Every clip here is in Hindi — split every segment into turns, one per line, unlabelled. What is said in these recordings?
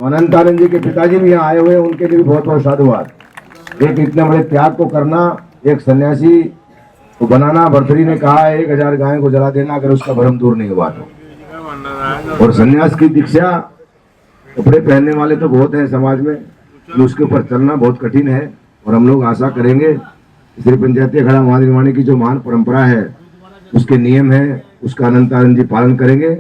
अनंतानंद जी के पिताजी भी यहाँ आए हुए हैं, उनके लिए भी बहुत बहुत साधुवाद। एक इतने बड़े त्याग को करना, एक सन्यासी को बनाना। भर्तृहरि ने कहा 1000 गायों को जला देना अगर उसका भ्रम दूर नहीं हुआ तो। और सन्यास की दीक्षा, कपड़े पहनने वाले तो बहुत हैं समाज में, उसके ऊपर चलना बहुत कठिन है। और हम लोग आशा करेंगे श्री पंचायती अखाड़ा महानिर्वाणी की जो महान परंपरा है, उसके नियम है, उसका अनंतानंद जी पालन करेंगे।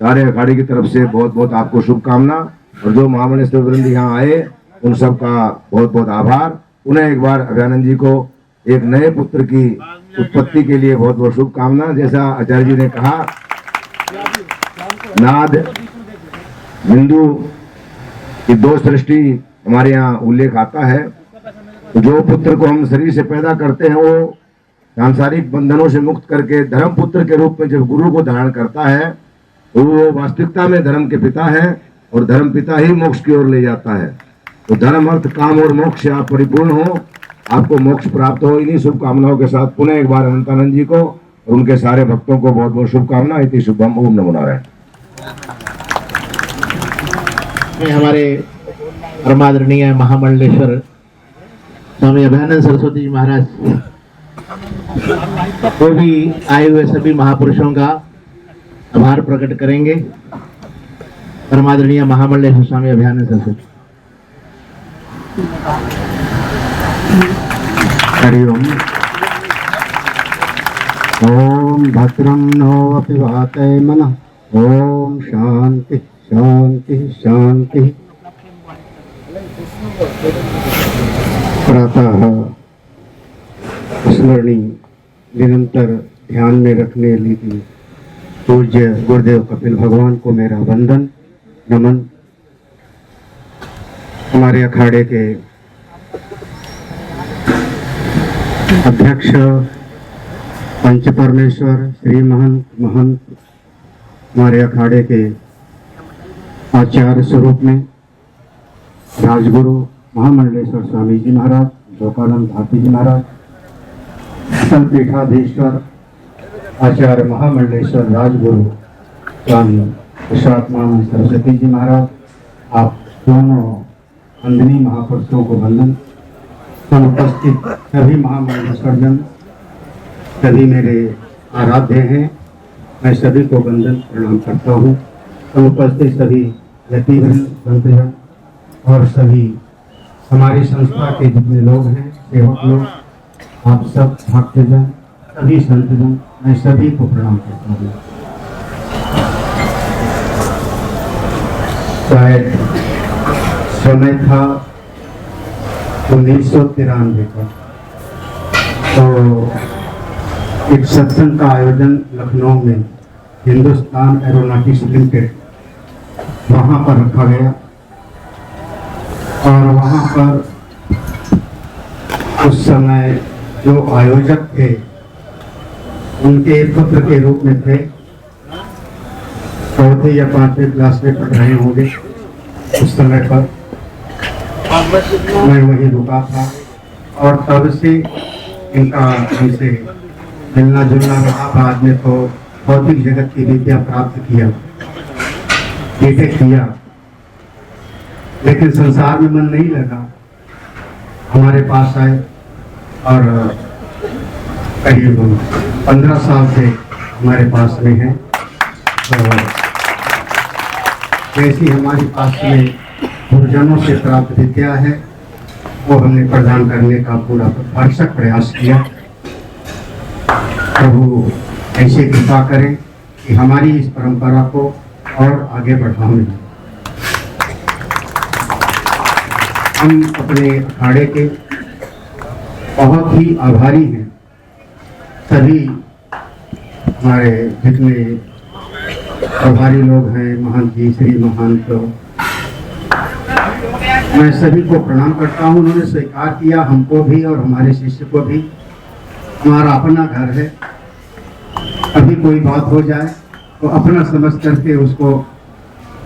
सारे अखाड़े की तरफ से बहुत बहुत आपको शुभकामना। और जो महामंडलेश्वर वृंद यहाँ आए उन सब का बहुत बहुत आभार। उन्हें एक बार अभयानंद जी को एक नए पुत्र की उत्पत्ति के लिए बहुत बहुत शुभकामना। जैसा आचार्य जी ने कहा, नाद हिंदू की 2 सृष्टि हमारे यहाँ उल्लेख आता है। तो जो पुत्र को हम शरीर से पैदा करते हैं वो सांसारिक बंधनों से मुक्त करके धर्म पुत्र के रूप में जब गुरु को धारण करता है तो वो वास्तविकता में धर्म के पिता है, और धर्म पिता ही मोक्ष की ओर ले जाता है। तो धर्म अर्थ काम और मोक्ष से आप परिपूर्ण हो, आपको मोक्ष प्राप्त हो। इन्हीं शुभकामनाओं के साथ पुनः एक बार अनंतानंद जी को और उनके सारे भक्तों को बहुत बहुत शुभकामना। इति शुभम। ओम नमो नारायण।
हमारे परमादरणीय महामंडलेश्वर स्वामी अभयानंद सरस्वती जी महाराज वो भी आए हुए सभी महापुरुषों का आभार प्रकट करेंगे। परमादरणीय महामंडलेश्वर स्वामी अभयानंद सरस्वती।
हरिओम। ओम भद्रं नो अपि वातये मनः। ओम शांति शांति शांति। प्रातः स्मरणी निरंतर ध्यान में रखने लिए पूज्य गुरुदेव कपिल भगवान को मेरा वंदन नमन। हमारे अखाड़े के अध्यक्ष पंच परमेश्वर श्री महंत हमारे अखाड़े के आचार्य स्वरूप में राजगुरु महामंडलेश्वर स्वामी जी महाराज, लोकानंद भारती जी महाराज, असल पीठाधीश्वर आचार्य महामंडलेश्वर राजगुरु स्वामी विश्वात्मानंद सरस्वती जी महाराज, आप दोनों वंदनीय महापुरुषों को वंदन। उपस्थित सभी महामंडलेश्वर जन, सभी मेरे आराध्य हैं, मैं सभी को वंदन प्रणाम करता हूँ। उपस्थित सभी यतिवृंद, संतजन और सभी हमारी संस्था के जितने लोग हैं, सेवक लोग, आप सब भक्तजन, सभी संतजन, मैं सभी को प्रणाम करता हूँ। शायद समय था 1993 का, तो एक सत्संग का आयोजन लखनऊ में हिंदुस्तान एरोनॉटिक्स लिमिटेड वहाँ पर रखा गया। और वहाँ पर उस समय जो आयोजक थे उनके पुत्र के रूप में थे, 4वीं या 5वीं क्लास में पढ़ रहे होंगे उस समय पर। मैं वहीं रुका था और तब से इनका हमसे मिलना जुलना रहा। बाद में तो भौतिक जगत की विद्या प्राप्त किया, बीटेक किया, लेकिन संसार में मन नहीं लगा। हमारे पास आए और करीब 15 साल से हमारे पास में है। तो जैसी हमारे पास में गुरुजनों से प्राप्त विद्या है वो हमने प्रदान करने का पूरा भरसक प्रयास किया। प्रभु ऐसे कृपा करें कि हमारी इस परंपरा को और आगे बढ़ाएं। हम अपने अखाड़े के बहुत ही आभारी हैं। सभी हमारे जितने प्रभारी लोग हैं, महंत जी, श्री महंत, मैं सभी को प्रणाम करता हूँ। उन्होंने स्वीकार किया हमको भी और हमारे शिष्य को भी। हमारा अपना घर है, कभी कोई बात हो जाए तो अपना समझ करके उसको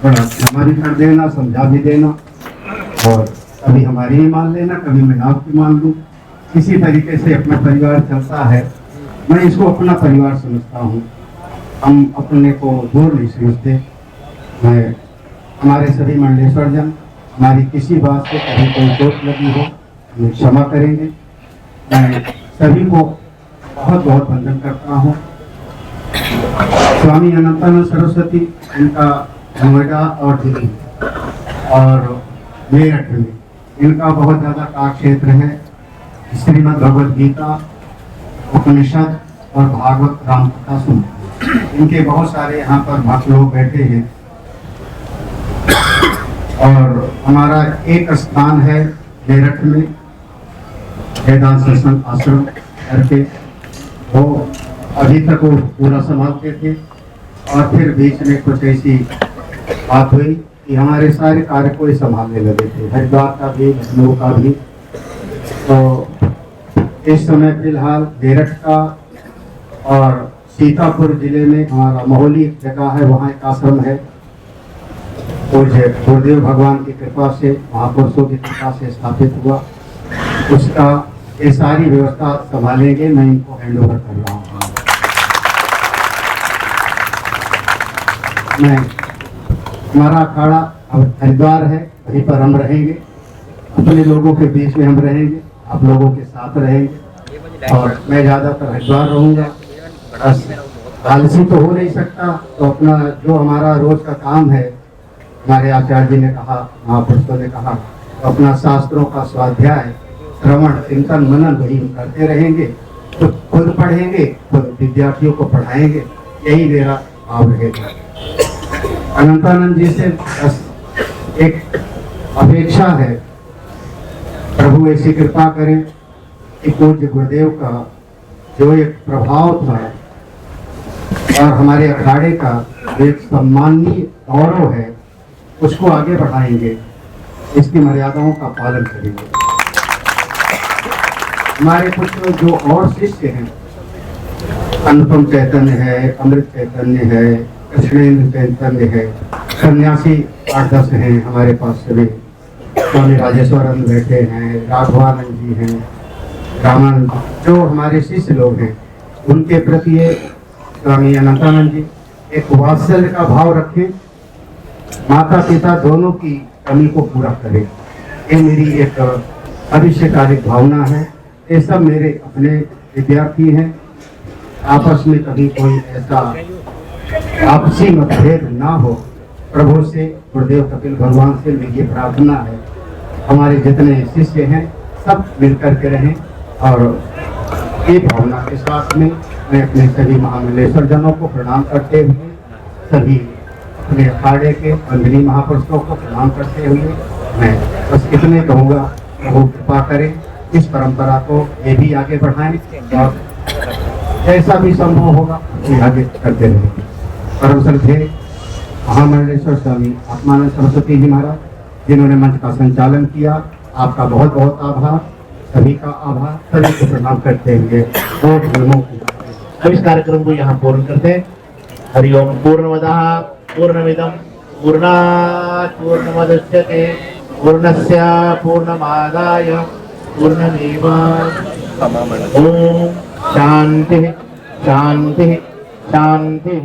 थोड़ा क्षमा भी कर देना, समझा भी देना, और कभी हमारी ही मान लेना, कभी मैं आपकी मान लूँ। इसी तरीके से अपना परिवार चलता है। मैं इसको अपना परिवार समझता हूँ। हम अपने को दूर नहीं समझते। मैं हमारे सभी मंडलेश्वर जन, हमारी किसी बात से कभी कोई चोट लगी हो हमें क्षमा करेंगे। मैं सभी को बहुत बहुत वंदन करता हूँ। स्वामी अनंतानंद सरस्वती, इनका नोएडा और दिल्ली और मेरठ में इनका बहुत ज़्यादा कार्य क्षेत्र है। श्रीमद् भगवद गीता, उपनिषद और भागवत राम कथा सुनते हैं। इनके बहुत सारे यहाँ पर भक्त लोग बैठे हैं। और हमारा एक स्थान है मेरठ में, वेदांत सत्संग आश्रम करके, वो अभी तक वो पूरा संभालते थे और फिर बीच में कुछ ऐसी बात हुई कि हमारे सारे कार्य को ही संभालने लगे थे, हरिद्वार का भी, लखनऊ का भी। तो इस समय फिलहाल मेरठ का और सीतापुर जिले में हमारा मोहली एक जगह है, वहाँ एक आश्रम है। पूज्य गुरुदेव भगवान की कृपा से, महापुरुषों की कृपा से स्थापित हुआ। उसका ये सारी व्यवस्था संभालेंगे, मैं इनको हैंड ओवर कर रहा हूँ। मैं हमारा अखाड़ा अब हरिद्वार है, वहीं पर हम रहेंगे, अपने लोगों के बीच में हम रहेंगे, आप लोगों के साथ रहेंगे और मैं ज़्यादातर हरिद्वार रहूँगा। बस आलसी तो हो नहीं सकता, तो अपना जो हमारा रोज का काम है, हमारे आचार्य जी ने कहा, महापुरुषों ने कहा, तो अपना शास्त्रों का स्वाध्याय, श्रवण, चिंतन, मनन वही करते रहेंगे। तो खुद पढ़ेंगे, खुद विद्यार्थियों को पढ़ाएंगे, यही मेरा भाव रहेगा। अनंतानंद जी से बस एक अपेक्षा है, प्रभु ऐसी कृपा करें कि पूज्य गुरुदेव का जो एक प्रभाव था और हमारे अखाड़े का एक सम्माननीय गौरव है, उसको आगे बढ़ाएंगे, इसकी मर्यादाओं का पालन करेंगे। हमारे कुछ जो और शिष्य हैं, अनुपम चैतन्य है, अमृत चैतन्य है, कृष्णेंद्र चैतन्य है, सन्यासी 8-10 हैं हमारे पास सभी। स्वामी राजेश्वरानंद बैठे हैं, राघवानंद जी हैं, रामानंद, जो हमारे शिष्य लोग हैं, उनके प्रति स्वामी अनंतानंद जी एक वात्सल्य का भाव रखें, माता पिता दोनों की कमी को पूरा करें। ये मेरी एक भविष्यकालिक भावना है। ये सब मेरे अपने विद्यार्थी हैं। आपस में कभी कोई ऐसा आपसी मतभेद ना हो, प्रभु से, गुरुदेव कपिल भगवान से मेरी ये प्रार्थना है। हमारे जितने शिष्य हैं सब मिलकर के रहें और ये भावना के साथ में मैं अपने सभी महामंडलेश्वर जनों को प्रणाम करते हुए, सभी अपने अखाड़े के वंदनीय महापुरुषों को प्रणाम करते हुए मैं बस इतने कहूँगा, प्रभु कृपा करें, इस परंपरा को ये भी आगे बढ़ाएं और जैसा भी संभव होगा ये आगे करते रहें। परम श्रद्धेय महामंडलेश्वर स्वामी आत्मानंद सरस्वती जी महाराज, जिन्होंने मंच का संचालन किया, आपका बहुत बहुत आभार, सभी का आभार, सभी को प्रणाम करते हुए
अब इस कार्यक्रम को यहाँ पूर्ण करते हैं। हरिओम पूर्णमदः पूर्णमिदं पूर्णात् पूर्णमुदच्यते पूर्णस्य पूर्णमादाय पूर्णमेवावशिष्यते। ओम शांति शांति शांति।